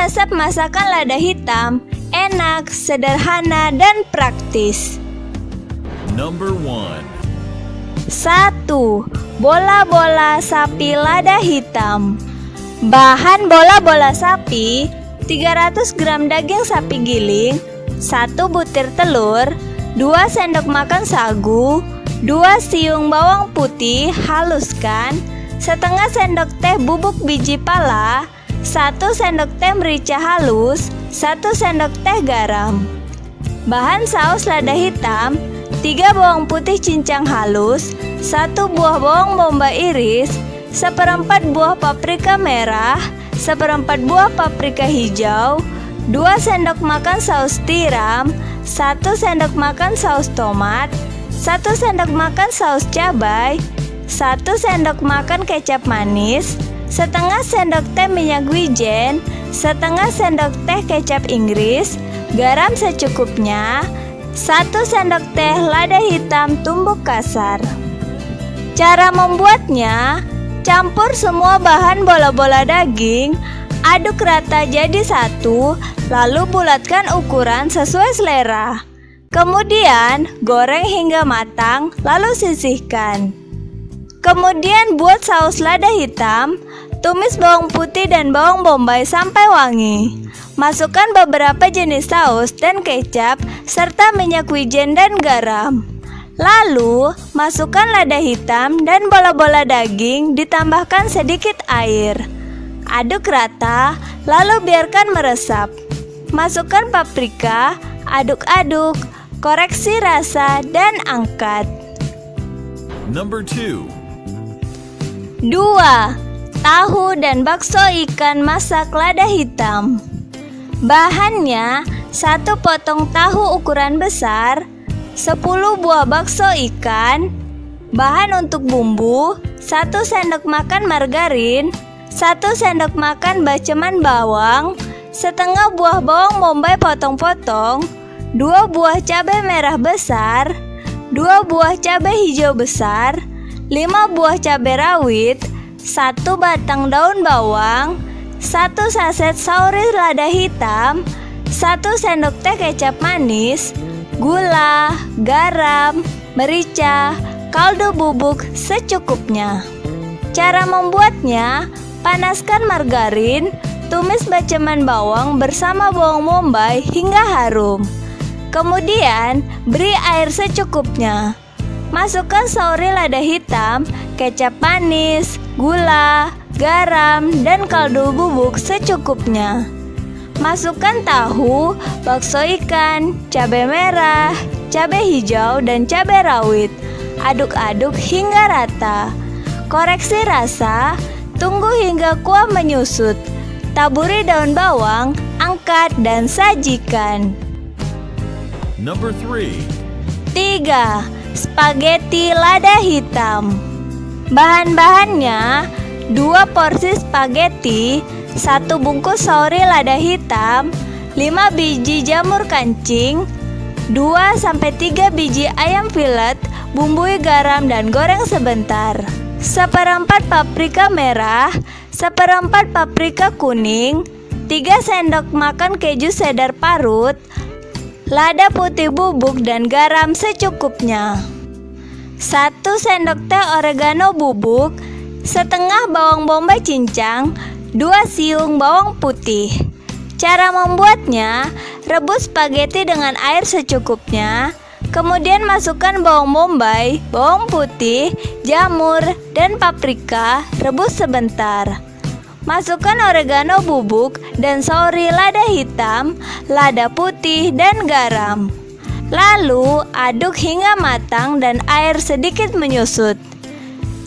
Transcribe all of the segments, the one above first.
resep masakan lada hitam enak, sederhana, dan praktis. Number 1. 1. Bola-bola sapi lada hitam. Bahan bola-bola sapi: 300 gram daging sapi giling, 1 butir telur, 2 sendok makan sagu, 2 siung bawang putih haluskan, setengah sendok teh bubuk biji pala, 1 sendok teh merica halus, 1 sendok teh garam. Bahan saus lada hitam: 3 bawang putih cincang halus, 1 buah bawang bombay iris, 1/4 buah paprika merah, 1/4 buah paprika hijau, 2 sendok makan saus tiram, 1 sendok makan saus tomat, 1 sendok makan saus cabai, 1 sendok makan kecap manis, setengah sendok teh minyak wijen, setengah sendok teh kecap Inggris, garam secukupnya, 1 sendok teh lada hitam tumbuk kasar. Cara membuatnya: campur semua bahan bola-bola daging, aduk rata jadi satu, lalu bulatkan ukuran sesuai selera. Kemudian goreng hingga matang, lalu sisihkan. Kemudian buat saus lada hitam. Tumis bawang putih dan bawang bombay sampai wangi. Masukkan beberapa jenis saus dan kecap, serta minyak wijen dan garam. Lalu, masukkan lada hitam dan bola-bola daging, ditambahkan sedikit air. Aduk rata, lalu biarkan meresap. Masukkan paprika, aduk-aduk, koreksi rasa, dan angkat. Number 2. 2. Tahu dan bakso ikan masak lada hitam. Bahannya: 1 potong tahu ukuran besar, 10 buah bakso ikan. Bahan untuk bumbu: 1 sendok makan margarin, 1 sendok makan baceman bawang, setengah buah bawang bombay potong-potong, 2 buah cabai merah besar, 2 buah cabai hijau besar, 5 buah cabai rawit, 1 batang daun bawang, 1 saset sauri lada hitam, 1 sendok teh kecap manis, gula, garam, merica, kaldu bubuk secukupnya. Cara membuatnya: panaskan margarin, tumis baceman bawang bersama bawang bombay hingga harum. Kemudian beri air secukupnya. Masukkan sauri lada hitam, kecap manis, gula, garam, dan kaldu bubuk secukupnya. Masukkan tahu, bakso ikan, cabai merah, cabai hijau, dan cabai rawit. Aduk-aduk hingga rata. Koreksi rasa, tunggu hingga kuah menyusut. Taburi daun bawang, angkat, dan sajikan. Number 3. 3. Spaghetti lada hitam. Bahan-bahannya: 2 porsi spaghetti, 1 bungkus sauri lada hitam, 5 biji jamur kancing, 2-3 biji ayam filet, bumbui garam dan goreng sebentar. 1/4 paprika merah, 1/4 paprika kuning, 3 sendok makan keju cheddar parut, lada putih bubuk dan garam secukupnya. 1 sendok teh oregano bubuk, setengah bawang bombay cincang, 2 siung bawang putih. Cara membuatnya: rebus spaghetti dengan air secukupnya. Kemudian masukkan bawang bombay, bawang putih, jamur, dan paprika, rebus sebentar. Masukkan oregano bubuk dan sauri lada hitam, lada putih, dan garam. Lalu aduk hingga matang dan air sedikit menyusut.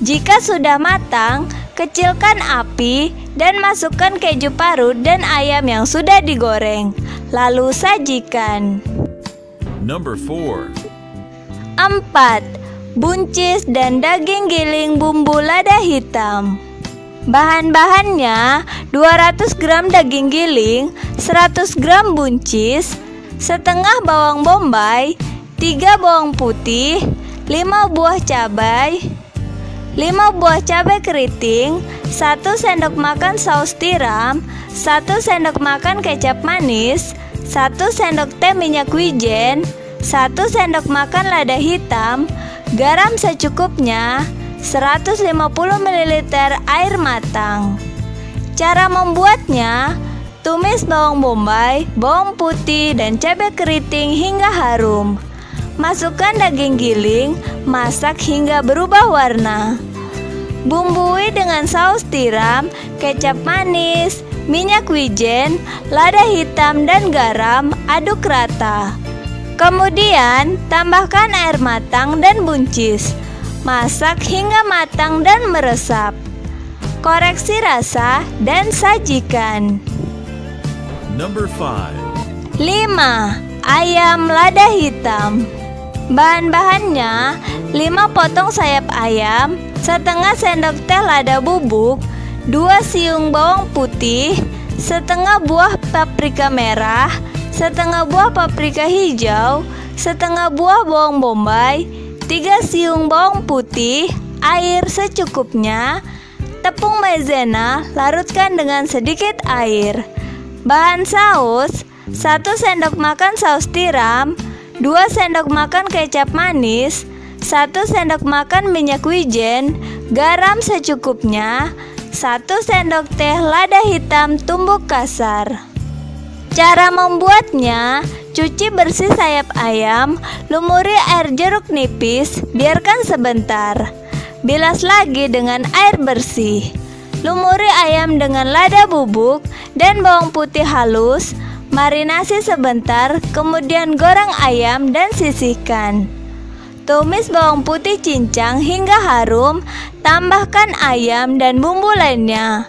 Jika sudah matang, kecilkan api dan masukkan keju parut dan ayam yang sudah digoreng. Lalu sajikan. Number 4. 4. Buncis dan daging giling bumbu lada hitam. Bahan-bahannya: 200 gram daging giling, 100 gram buncis, setengah bawang bombay, 3 bawang putih, 5 buah cabai, 5 buah cabai keriting, 1 sendok makan saus tiram, 1 sendok makan kecap manis, 1 sendok teh minyak wijen, 1 sendok makan lada hitam, garam secukupnya, 150 ml air matang. Cara membuatnya: tumis bawang bombay, bawang putih, dan cabai keriting hingga harum. Masukkan daging giling, masak hingga berubah warna. Bumbui dengan saus tiram, kecap manis, minyak wijen, lada hitam, dan garam. Aduk rata. Kemudian tambahkan air matang dan buncis. Masak hingga matang dan meresap. Koreksi rasa dan sajikan. Number 5. 5. Ayam lada hitam. Bahan-bahannya: 5 potong sayap ayam, setengah sendok teh lada bubuk, 2 siung bawang putih, setengah buah paprika merah, setengah buah paprika hijau, setengah buah bawang bombay, 3 siung bawang putih, air secukupnya, tepung maizena larutkan dengan sedikit air. Bahan saus: 1 sendok makan saus tiram, 2 sendok makan kecap manis, 1 sendok makan minyak wijen, garam secukupnya, 1 sendok teh lada hitam tumbuk kasar. Cara membuatnya: cuci bersih sayap ayam, lumuri air jeruk nipis, biarkan sebentar. Bilas lagi dengan air bersih. Lumuri ayam dengan lada bubuk dan bawang putih halus. Marinasi sebentar, kemudian goreng ayam dan sisihkan. Tumis bawang putih cincang hingga harum, tambahkan ayam dan bumbu lainnya.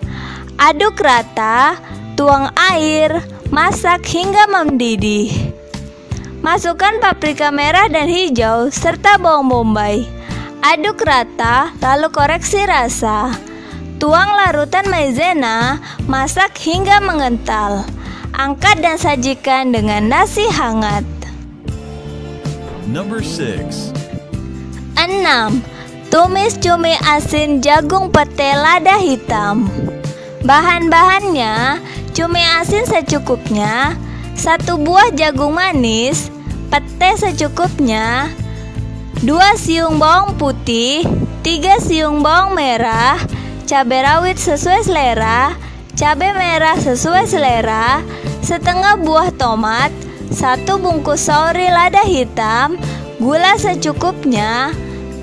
Aduk rata, tuang air, masak hingga mendidih. Masukkan paprika merah dan hijau serta bawang bombay. Aduk rata, lalu koreksi rasa. Tuang larutan maizena, masak hingga mengental. Angkat dan sajikan dengan nasi hangat. Number 6. 6. Tumis cumi asin jagung pete lada hitam. Bahan-bahannya: cumi asin secukupnya, 1 buah jagung manis, pete secukupnya, 2 siung bawang putih, 3 siung bawang merah, cabai rawit sesuai selera, cabai merah sesuai selera, setengah buah tomat, 1 bungkus sauri lada hitam, gula secukupnya,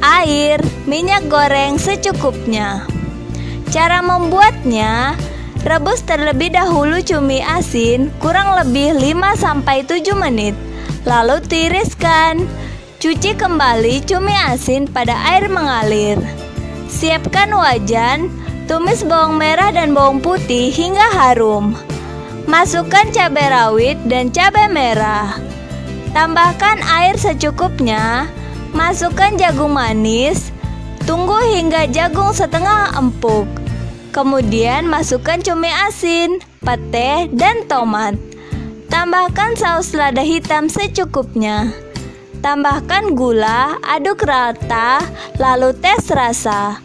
air, minyak goreng secukupnya. Cara membuatnya: rebus terlebih dahulu cumi asin kurang lebih 5-7 menit, lalu tiriskan. Cuci kembali cumi asin pada air mengalir. Siapkan wajan, tumis bawang merah dan bawang putih hingga harum. Masukkan cabai rawit dan cabai merah. Tambahkan air secukupnya. Masukkan jagung manis. Tunggu hingga jagung setengah empuk. Kemudian masukkan cumi asin, pete, dan tomat. Tambahkan saus lada hitam secukupnya. Tambahkan gula, aduk rata, lalu tes rasa.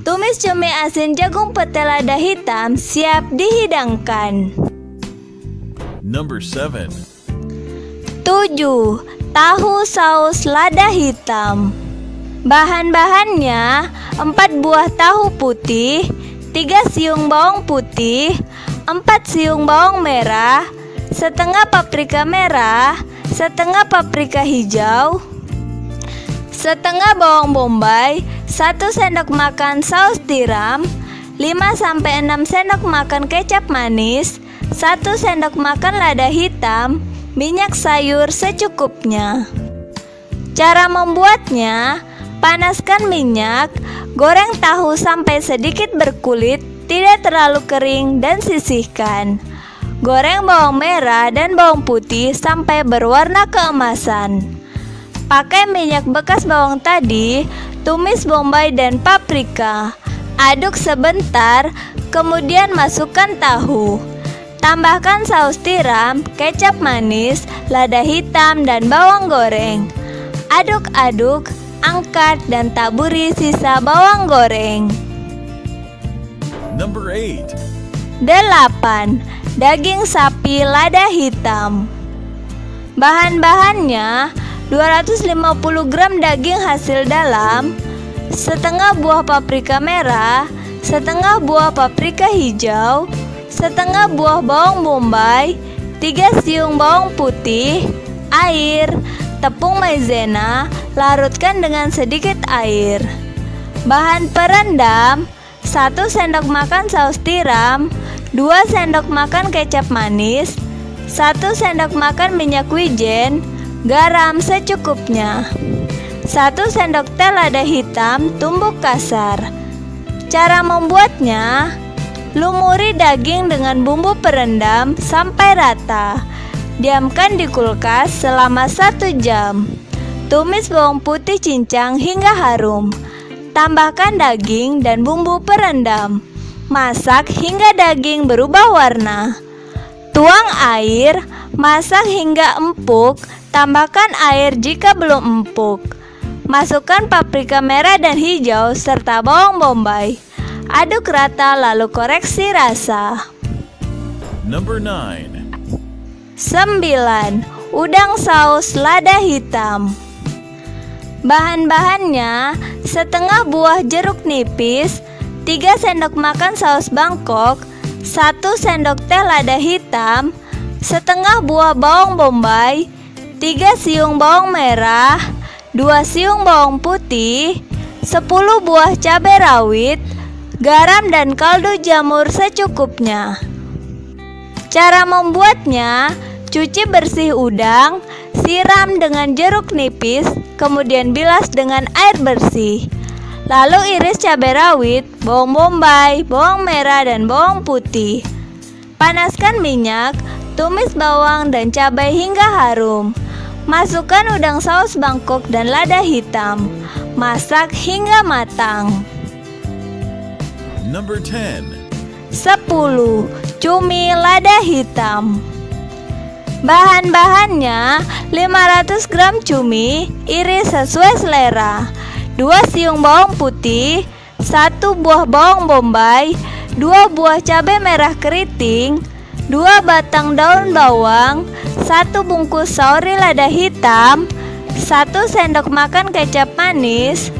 Tumis cumi asin jagung pete lada hitam, siap dihidangkan. Number 7. 7. Tahu saus lada hitam. Bahan-bahannya: 4 buah tahu putih, 3 siung bawang putih, 4 siung bawang merah, setengah paprika merah, setengah paprika hijau, setengah bawang bombay, 1 sendok makan saus tiram, 5-6 sendok makan kecap manis, 1 sendok makan lada hitam, minyak sayur secukupnya. Cara membuatnya: panaskan minyak, goreng tahu sampai sedikit berkulit, tidak terlalu kering, dan sisihkan. Goreng bawang merah dan bawang putih sampai berwarna keemasan. Pakai minyak bekas bawang tadi, tumis bombay dan paprika. Aduk sebentar, kemudian masukkan tahu. Tambahkan saus tiram, kecap manis, lada hitam, dan bawang goreng. Aduk-aduk, Angkat dan taburi sisa bawang goreng. Number 8. 8. Daging sapi lada hitam. Bahan-bahannya 250 gram daging hasil dalam, setengah buah paprika merah, setengah buah paprika hijau, setengah buah bawang bombay, 3 siung bawang putih, air, tepung maizena, larutkan dengan sedikit air. Bahan perendam: 1 sendok makan saus tiram, 2 sendok makan kecap manis, 1 sendok makan minyak wijen, garam secukupnya, 1 sendok teh lada hitam tumbuk kasar. Cara membuatnya: lumuri daging dengan bumbu perendam sampai rata. Diamkan di kulkas selama 1 jam. Tumis bawang putih cincang hingga harum. Tambahkan daging dan bumbu perendam. Masak hingga daging berubah warna. Tuang air, masak hingga empuk. Tambahkan air jika belum empuk. Masukkan paprika merah dan hijau serta bawang bombay. Aduk rata lalu koreksi rasa. Number 9. 9. Udang saus lada hitam. Bahan-bahannya: setengah buah jeruk nipis, 3 sendok makan saus Bangkok, 1 sendok teh lada hitam, setengah buah bawang bombay, 3 siung bawang merah, 2 siung bawang putih, 10 buah cabai rawit, garam dan kaldu jamur secukupnya. Cara membuatnya: cuci bersih udang, siram dengan jeruk nipis, kemudian bilas dengan air bersih. Lalu iris cabai rawit, bawang bombay, bawang merah, dan bawang putih. Panaskan minyak, tumis bawang dan cabai hingga harum. Masukkan udang saus Bangkok dan lada hitam. Masak hingga matang. Number 10. 10. Cumi lada hitam. Bahan-bahannya: 500 gram cumi, iris sesuai selera, 2 siung bawang putih, 1 buah bawang bombay, 2 buah cabai merah keriting, 2 batang daun bawang, 1 bungkus saori lada hitam, 1 sendok makan kecap manis,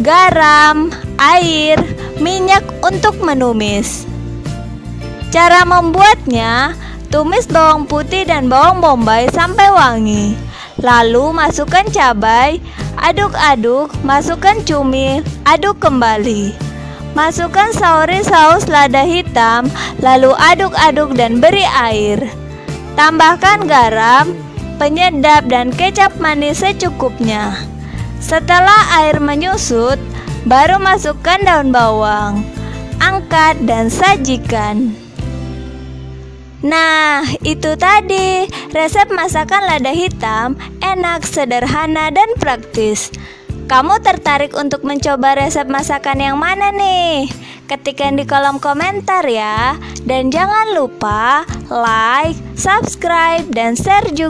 garam, air, minyak untuk menumis. Cara membuatnya: tumis bawang putih dan bawang bombay sampai wangi. Lalu masukkan cabai, aduk-aduk, masukkan cumi, aduk kembali. Masukkan saori saus lada hitam, lalu aduk-aduk dan beri air. Tambahkan garam, penyedap dan kecap manis secukupnya. Setelah air menyusut, baru masukkan daun bawang. Angkat dan sajikan. Nah, itu tadi resep masakan lada hitam, enak, sederhana, dan praktis. Kamu tertarik untuk mencoba resep masakan yang mana nih? Ketikkan di kolom komentar ya. Dan jangan lupa like, subscribe, dan share juga.